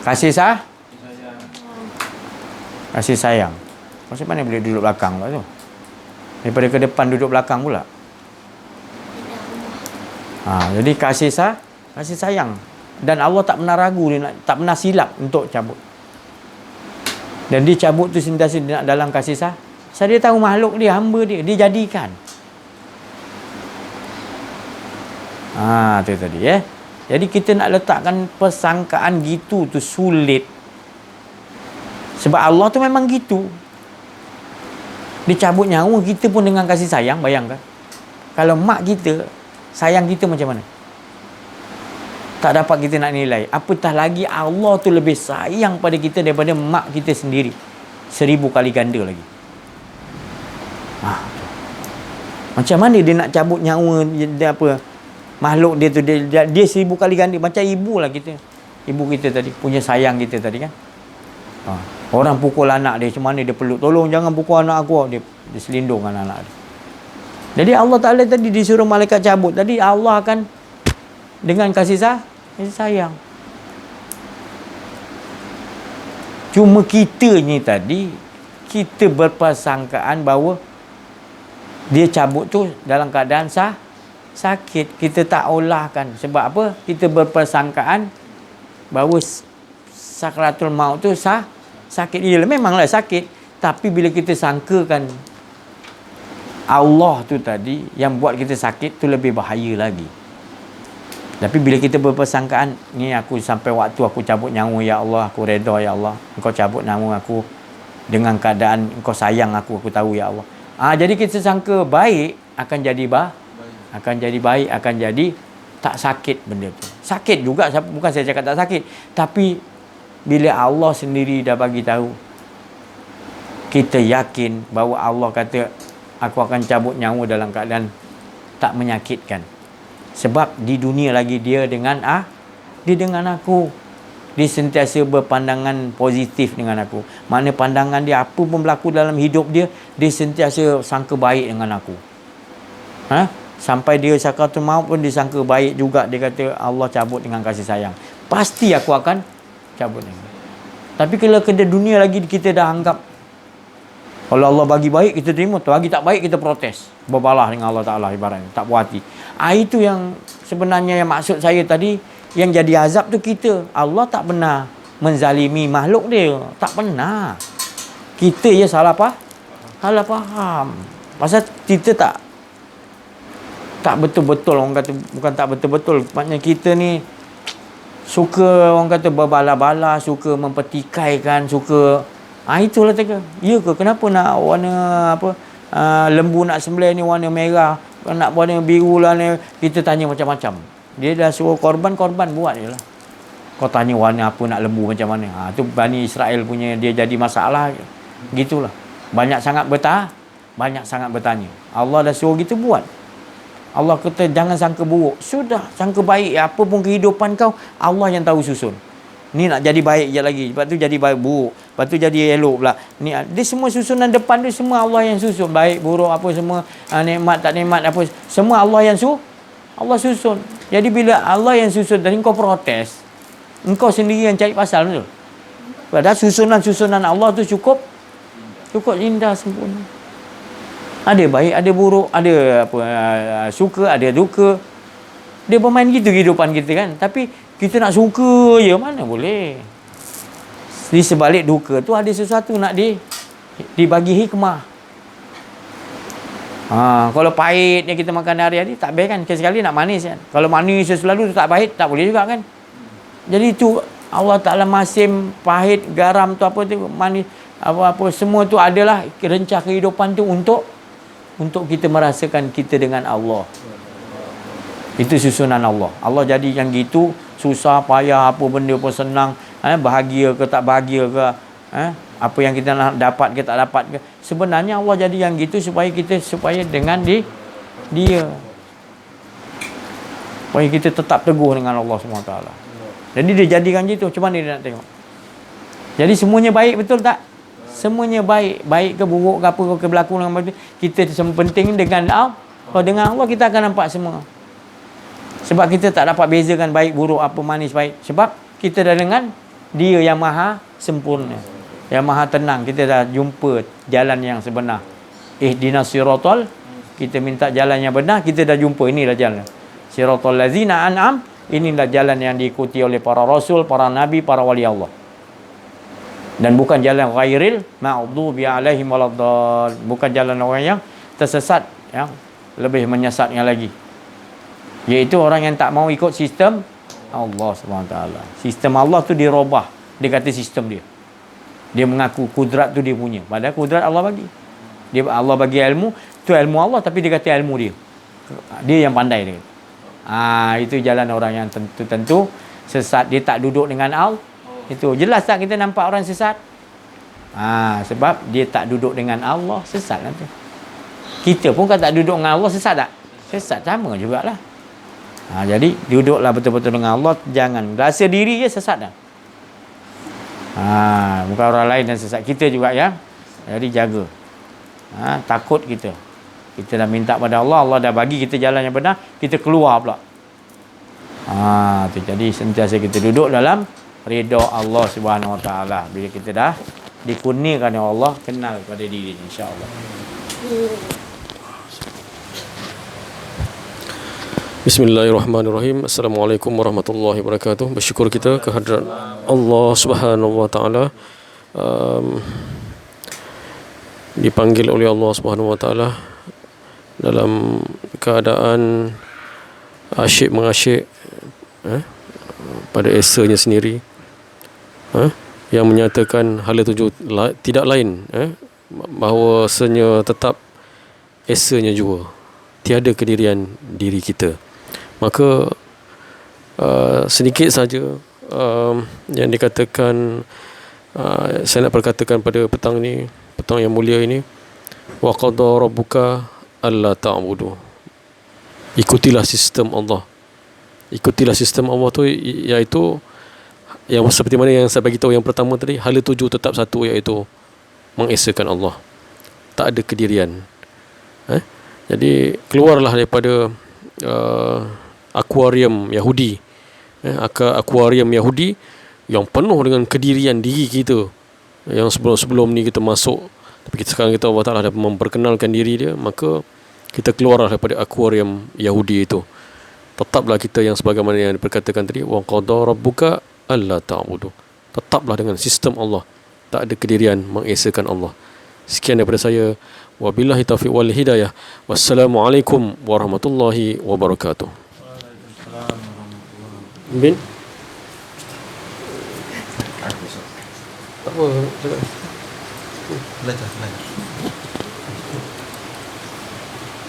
Kasih sayang. Macam mana boleh duduk belakang pula tu? Daripada ke depan duduk belakang pula. Jadi kasih sayang. Dan Allah tak pernah ragu, dia tak pernah silap untuk cabut. Dan dia cabut tu sentiasa dia nak dalam kasih sayang. Dia tahu makhluk dia, hamba dia jadikan. Tu tadi Jadi kita nak letakkan persangkaan gitu tu sulit. Sebab Allah tu memang gitu. Dia cabut nyawa kita pun dengan kasih sayang, bayangkan. Kalau mak kita sayang kita macam mana? Tak dapat kita nak nilai. Apatah lagi Allah tu lebih sayang pada kita daripada mak kita sendiri. 1000 kali ganda lagi. Macam mana dia nak cabut nyawa dia apa? Makhluk dia tu dia 1000 kali ganda. Macam ibu lah kita. Ibu kita tadi punya sayang kita tadi kan. Orang pukul anak dia, macam mana dia peluk, tolong jangan pukul anak aku. Dia selindung anak dia. Jadi Allah Ta'ala tadi disuruh malaikat cabut. Tadi Allah akan dengan kasih sayang. Cuma kita ni tadi, kita berpersangkaan bahawa dia cabut tu dalam keadaan sakit. Kita tak olahkan. Sebab apa? Kita berpersangkaan bahawa sakratul maut tu sakit. Ialah memanglah sakit. Tapi bila kita sangkakan Allah tu tadi yang buat kita sakit tu lebih bahaya lagi. Tapi bila kita berpersangkaan, ni aku sampai waktu aku cabut nyawa ya Allah, aku redha ya Allah. Engkau cabut nyawa aku dengan keadaan engkau sayang aku tahu ya Allah. Jadi kita sangka baik akan jadi baik, akan jadi tak sakit benda tu. Sakit juga, bukan saya cakap tak sakit, tapi bila Allah sendiri dah bagi tahu, kita yakin bahawa Allah kata aku akan cabut nyawa dalam keadaan tak menyakitkan. Sebab di dunia lagi dia dengan aku. Dia sentiasa berpandangan positif dengan aku. Mana pandangan dia, apa pun berlaku dalam hidup dia, dia sentiasa sangka baik dengan aku. Sampai dia sakratul maut pun dia sangka baik juga. Dia kata Allah cabut dengan kasih sayang. Pasti aku akan cabut dengan. Tapi kalau ke dunia lagi kita dah anggap kalau Allah bagi baik kita terima, bagi tak baik kita protes, berbalah dengan Allah Ta'ala ibaratnya, tak puas hati. Itu yang sebenarnya yang maksud saya tadi, yang jadi azab tu kita. Allah tak pernah menzalimi makhluk dia, tak pernah. Kita je salah faham. Pasal kita tak betul-betul, orang kata, bukan tak betul-betul, maknanya kita ni suka orang kata berbalah-balah, suka mempertikaikan, suka itulah teka. Ya ke kenapa nak warna apa lembu nak sembelih ni warna merah, nak warna biru lah ni, kita tanya macam-macam. Dia dah suruh korban buat je lah. Kau tanya warna apa nak lembu macam mana. Tu Bani Israel punya dia jadi masalah. Gitulah. Banyak sangat bertanya. Allah dah suruh kita buat. Allah kata jangan sangka buruk. Sudah, sangka baik. Apa pun kehidupan kau, Allah yang tahu susun. Ni nak jadi baik je lagi. Lepas tu jadi baik buruk. Lepas tu jadi elok pula. Ni dia semua susunan depan tu semua Allah yang susun. Baik, buruk apa semua, nikmat tak nikmat apa, semua Allah yang Allah susun. Jadi bila Allah yang susun dan kau protes, engkau sendiri yang cari pasal betul. Padahal susunan-susunan Allah tu cukup indah, sempurna. Ada baik, ada buruk, ada suka, ada duka. Dia bermain gitu kehidupan kita kan. Tapi kita nak suka je, mana boleh. Di sebalik duka tu ada sesuatu nak dibagi hikmah. Kalau pahit yang kita makan hari-hari tak baik kan. Sekali nak manis kan. Kalau manis selalu tu tak pahit, tak boleh juga kan. Jadi tu Allah Ta'ala masim, pahit, garam tu apa tu, manis, apa-apa semua tu adalah rencah kehidupan tu untuk kita merasakan kita dengan Allah. Itu susunan Allah. Allah jadi yang gitu, susah, payah, apa benda pun senang, bahagia ke tak bahagia ke, apa yang kita nak dapat ke tak dapat ke. Sebenarnya Allah jadi yang gitu supaya dengan dia. Supaya kita tetap teguh dengan Allah SWT. Jadi dia jadikan gitu. Macam mana dia nak tengok? Jadi semuanya baik, betul tak? Semuanya baik. Baik ke buruk ke apa ke berlaku dengan apa. Kita penting dengan Allah. Kalau dengan Allah kita akan nampak semua. Sebab kita tak dapat bezakan baik buruk apa manis baik. Sebab kita dah dengan dia yang maha sempurna, yang maha tenang. Kita dah jumpa jalan yang sebenar. Ihdinas siratal, kita minta jalan yang benar, kita dah jumpa. Inilah jalan siratal ladzina an'am. Inilah jalan yang diikuti oleh para rasul, para nabi, para wali Allah. Dan bukan jalan ghairil maghdubi alaihim waladdallin. Bukan jalan orang yang tersesat, yang lebih menyesatnya lagi. Iaitu orang yang tak mau ikut sistem Allah SWT. Sistem Allah tu dirubah. Dia kata sistem dia. Dia mengaku kudrat tu dia punya. Padahal kudrat Allah bagi. Allah bagi ilmu. Tu ilmu Allah tapi dia kata ilmu dia. Dia yang pandai dia. Itu jalan orang yang tentu sesat. Dia tak duduk dengan Allah. Itu jelas tak kita nampak orang sesat? Sebab dia tak duduk dengan Allah, sesat nanti. Kita pun kalau tak duduk dengan Allah, sesat tak? Sesat sama jugalah. Jadi duduklah betul-betul dengan Allah. Jangan rasa diri je sesat dah. Bukan orang lain yang sesat, kita juga ya. Jadi jaga. Takut kita. Kita dah minta pada Allah, Allah dah bagi kita jalan yang benar, kita keluar pula. Jadi sentiasa kita duduk dalam redha Allah Subhanahu Wa Taala. Bila kita dah dikurniakan oleh Allah, kenal pada diri insya-Allah. Bismillahirrahmanirrahim. Assalamualaikum warahmatullahi wabarakatuh. Bersyukur kita kehadrat Allah Subhanahu Wa Taala, dipanggil oleh Allah Subhanahu Wa Taala dalam keadaan asyik mengasyik pada esanya sendiri, yang menyatakan hala tuju tidak lain bahawasanya tetap esanya jua, tiada kedirian diri kita. Maka sedikit saja yang dikatakan, saya nak perkatakan pada petang yang mulia ini, wa qada rabbuka alla ta'budu. Ikutilah sistem Allah. Ikutilah sistem Allah tu, iaitu yang seperti mana yang saya bagi tahu yang pertama tadi, hala tuju tetap satu, iaitu mengesakan Allah. Tak ada kedirian. Jadi keluarlah daripada akuarium Yahudi, akuarium Yahudi yang penuh dengan kedirian diri kita, yang sebelum ni kita masuk, tapi sekarang kita Allah Ta'ala dah memperkenalkan diri dia, maka kita keluarlah daripada akuarium Yahudi itu. Tetaplah kita yang sebagaimana yang diperkatakan tadi, wa qada rabbuka alla ta'budu. Tetaplah dengan sistem Allah, tak ada kedirian, mengesakan Allah. Sekian daripada saya. Wabillahi taufiq wal hidayah. Wassalamualaikum warahmatullahi wabarakatuh. Bin? Tak apa, cakap. Belajar.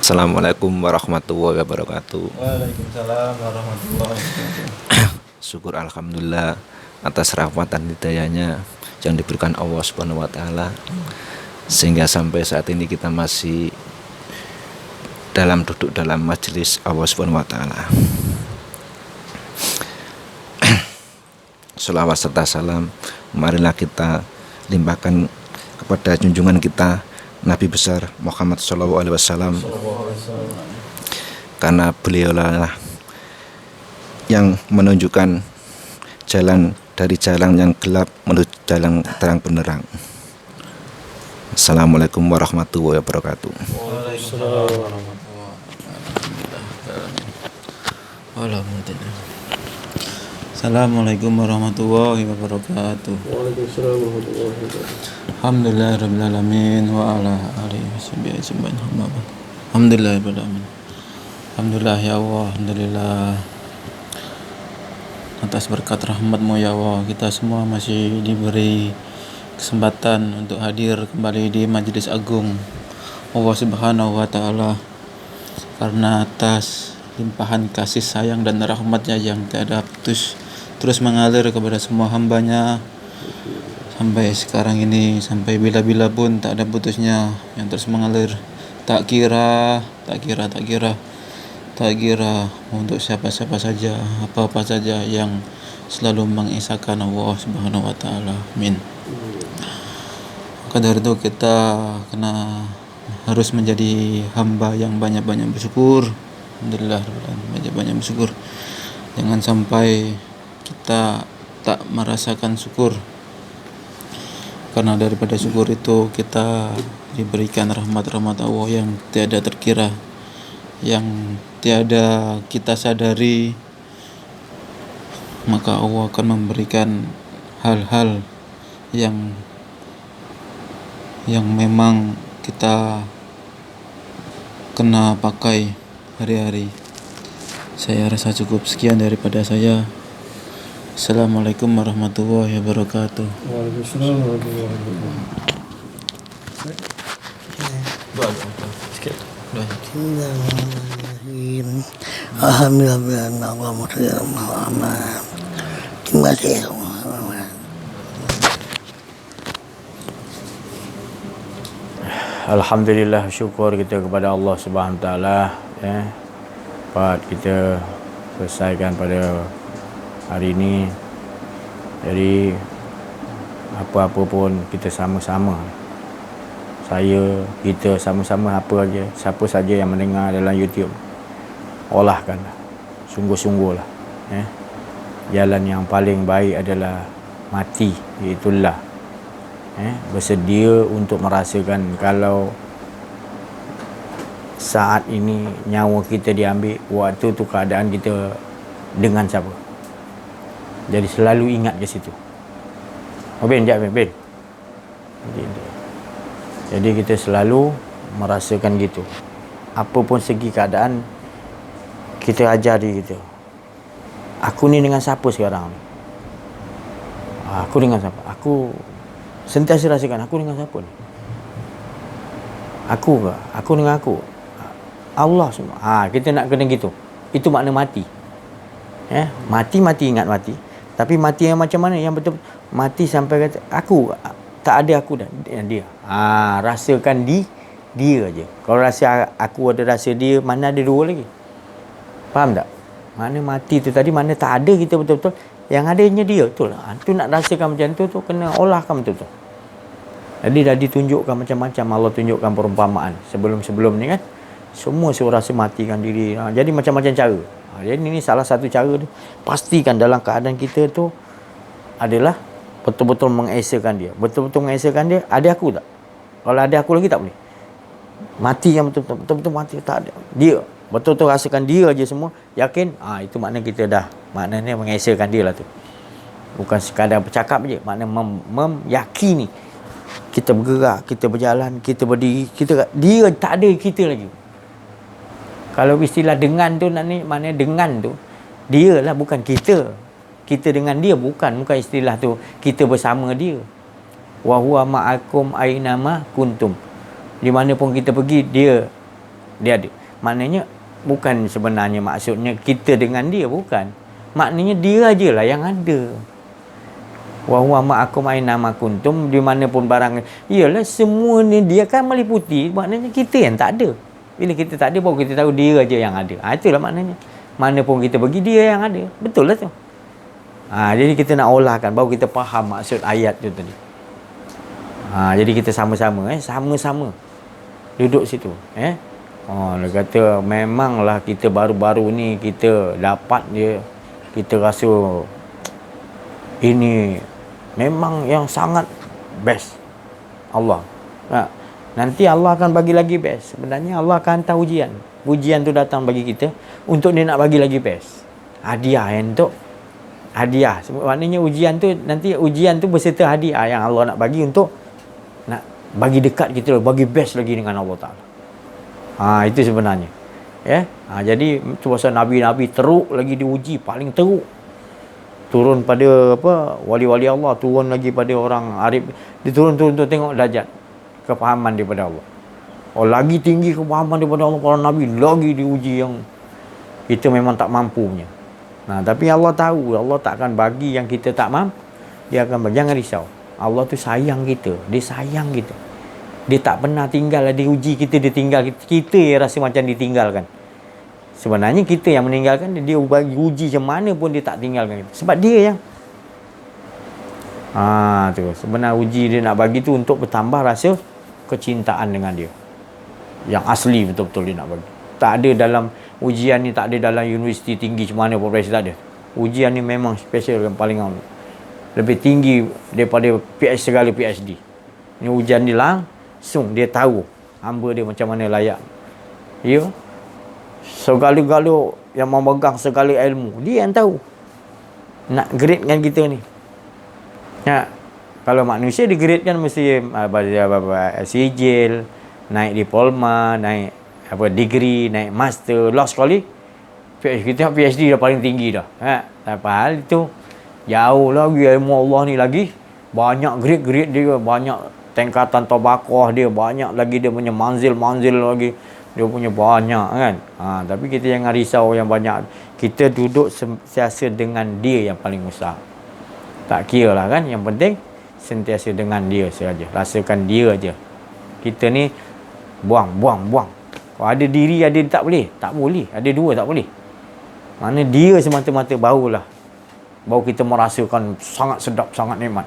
Assalamualaikum warahmatullahi wabarakatuh. Waalaikumsalam warahmatullahi wabarakatuh. Syukur alhamdulillah atas rahmat dan hidayahnya yang diberikan Allah Subhanahu wa taala, sehingga sampai saat ini kita masih duduk dalam majelis Allah Subhanahu wa taala. Shalawat serta salam marilah kita limpahkan kepada junjungan kita Nabi besar Muhammad sallallahu alaihi wasallam, karena beliaulah yang menunjukkan jalan dari jalan yang gelap menuju jalan terang benderang. Assalamualaikum warahmatullahi wabarakatuh. Waalaikumsalam warahmatullahi wabarakatuh. Assalamualaikum warahmatullahi wabarakatuh. Waalaikumsalam warahmatullahi wabarakatuh. Alhamdulillahirabbil alamin wa ala alihi washabihi ajmain. Alhamdulillahirabbil alamin. Alhamdulillah ya Allah, alhamdulillah atas berkat rahmat-Mu ya Allah, kita semua masih diberi kesempatan untuk hadir kembali di Majelis Agung Allah Subhanahu wa taala, karena atas limpahan kasih sayang dan rahmat-Nya yang tiada putus terus mengalir kepada semua hamba-Nya sampai sekarang ini, sampai bila-bila pun tak ada putusnya, yang terus mengalir. Tak kira untuk siapa-siapa saja, apa-apa saja yang selalu mengesahkan Allah Subhanahu wa taala. Amin. Maka dari itu kita harus menjadi hamba yang banyak-banyak bersyukur. Alhamdulillah, banyak-banyak bersyukur. Jangan sampai kita tak merasakan syukur, karena daripada syukur itu kita diberikan rahmat-rahmat Allah yang tiada terkira, yang tiada kita sadari. Maka Allah akan memberikan hal-hal yang memang kita kena pakai hari-hari. Saya rasa cukup sekian daripada saya. Assalamualaikum warahmatullahi wabarakatuh. Waalaikumsalam warahmatullahi wabarakatuh. Sikit. Bismillahirrahmanirrahim. Alhamdulillah, Allahumma shalli ala Muhammad. Terima kasih. Alhamdulillah, syukur kita kepada Allah Subhanahu Wa Taala, dapat kita selesaikan pada hari ini. Jadi apa-apa pun kita sama-sama, kita sama-sama apa aja, siapa saja yang mendengar dalam YouTube, olahkanlah, sungguh-sungguhlah. Jalan yang paling baik adalah mati, iaitulah bersedia untuk merasakan kalau saat ini nyawa kita diambil, waktu tu keadaan kita dengan siapa. Jadi selalu ingat ke situ. Ben. Jadi kita selalu merasakan gitu. Apa pun segi keadaan, kita ajar diri kita, aku ni dengan siapa sekarang? Aku dengan siapa? Aku sentiasa rasakan, aku dengan siapa ni? Aku ke? Aku dengan aku? Allah semua. Kita nak kena gitu. Itu makna mati. Mati ingat mati. Tapi mati yang macam mana? Yang betul mati sampai kata aku tak ada aku dah, dia. Rasakan dia aja. Kalau rasa aku ada rasa dia, mana ada dua lagi? Faham tak? Mana mati tu tadi, mana tak ada kita betul-betul. Yang adanya dia, betul. Tu nak rasakan macam tu kena olahkan betul-betul. Jadi dah ditunjukkan macam-macam, Allah tunjukkan perumpamaan sebelum-sebelum ni kan. Semua suruh rasa matikan diri. Jadi macam-macam cara. Jadi ini salah satu cara tu. Pastikan dalam keadaan kita tu adalah betul-betul mengesakan dia. Betul-betul mengesakan dia, ada aku tak? Kalau ada aku lagi tak boleh. Mati yang betul-betul mati, tak ada. Dia. Betul-betul rasakan dia aja semua. Yakin? Itu makna kita dah. Maknanya mengesakan dia lah tu. Bukan sekadar bercakap je. Makna meyakini. Kita bergerak, kita berjalan, kita berdiri, dia tak ada kita lagi. Kalau istilah dengan tu maknanya dengan tu dia lah, bukan kita. Kita dengan dia bukan istilah tu kita bersama dia. Wa huwa ma'akum ainama kuntum. Di mana pun kita pergi dia ada. Maknanya bukan sebenarnya maksudnya kita dengan dia, bukan. Maknanya dia ajalah yang ada. Wa huwa ma'akum ainama kuntum, di mana pun barang. Iyalah semua ni dia kan meliputi, maknanya kita yang tak ada. Bila kita tak ada, baru kita tahu dia aja yang ada. Itulah maknanya. Mana pun kita pergi, dia yang ada. Betul lah tu. Jadi kita nak olahkan, baru kita faham maksud ayat tu tadi. Jadi kita sama-sama, sama-sama duduk situ. Dia kata memanglah kita baru-baru ni kita dapat dia, kita rasa Ini memang yang sangat best Allah. Nanti Allah akan bagi lagi best. Sebenarnya Allah akan hantar ujian. Ujian tu datang bagi kita untuk dia nak bagi lagi best. Hadiah untuk hadiah. Maknanya ujian tu, nanti ujian tu berserta hadiah yang Allah nak bagi untuk nak bagi dekat kita, bagi best lagi dengan Allah Ta'ala. Itu sebenarnya. Ya. Jadi tu pasal Nabi-Nabi teruk lagi diuji, paling teruk. Turun pada wali-wali Allah, turun lagi pada orang arif, diturun-turun tu tengok darjat kefahaman daripada Allah. Lagi tinggi kefahaman daripada Allah, para Nabi lagi diuji yang kita memang tak mampunya. Tapi Allah tahu, Allah tak akan bagi yang kita tak mampu. Dia akan bagi, jangan risau. Allah tu sayang kita, dia sayang kita. Dia tak pernah tinggal, dia uji kita, dia tinggal kita yang rasa macam ditinggalkan. Sebenarnya kita yang meninggalkan dia, dia bagi uji macam mana pun dia tak tinggalkan kita. Sebab dia yang tu sebenarnya uji dia nak bagi tu untuk bertambah rasa kecintaan dengan dia. Yang asli betul-betul dia nak bagi. Tak ada dalam ujian ni, tak ada dalam universiti tinggi macam mana pun, tak ada. Ujian ni memang special, yang paling lebih tinggi daripada segala PhD. Ini ujian dia langsung, dia tahu hamba dia macam mana layak. Ya. Segala-gala yang memegang segala ilmu, dia yang tahu nak grade dengan kita ni. Kalau manusia di-grade kan mesti sijil, naik diploma, naik degree, naik master, last sekali kita PhD dah paling tinggi dah. Padahal itu jauh lagi ilmu Allah ni, lagi banyak grade-grade dia, banyak tingkatan tabaqah dia, banyak lagi dia punya manzil-manzil lagi. Dia punya banyak kan. Tapi kita jangan risau yang banyak. Kita duduk sentiasa dengan dia yang paling besar. Tak kira lah kan. Yang penting sentiasa dengan dia saja. Rasakan dia aja. Kita ni buang. Kalau ada diri ada tak boleh. Tak boleh. Ada dua tak boleh. Mana dia semata-mata barulah. Baru kita merasakan sangat sedap, sangat nikmat.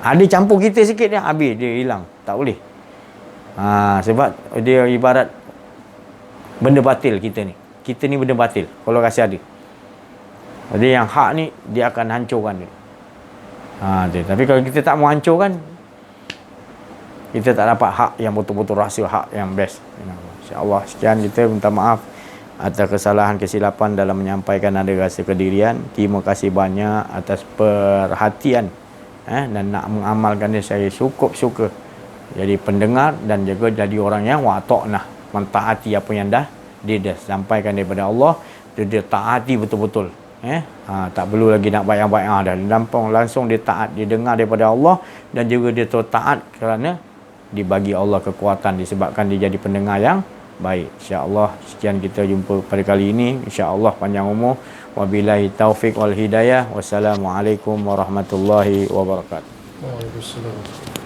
Ada campur kita sikit dia, habis dia hilang. Tak boleh. Sebab dia ibarat benda batil kita ni. Kita ni benda batil kalau rasa ada. Jadi yang hak ni dia akan hancurkan dia. Tapi kalau kita tak mau hancurkan, kita tak dapat hak yang betul-betul rasa hak yang best. InsyaAllah sekian, kita minta maaf atas kesalahan kesilapan dalam menyampaikan ada rasa kedirian. Terima kasih banyak atas perhatian dan nak mengamalkannya. Saya cukup suka jadi pendengar dan juga jadi orang yang watoknah, mentaati apa yang dia dah sampaikan daripada Allah. Dia taati betul-betul. Tak perlu lagi nak bayang-bayang dah. Langsung dia taat, dia dengar daripada Allah, dan juga dia taat kerana dibagi Allah kekuatan disebabkan dia jadi pendengar yang baik. InsyaAllah sekian, kita jumpa pada kali ini. InsyaAllah panjang umur. Wabillahi taufiq wal hidayah. Wassalamualaikum warahmatullahi wabarakatuh. Waalaikumsalam.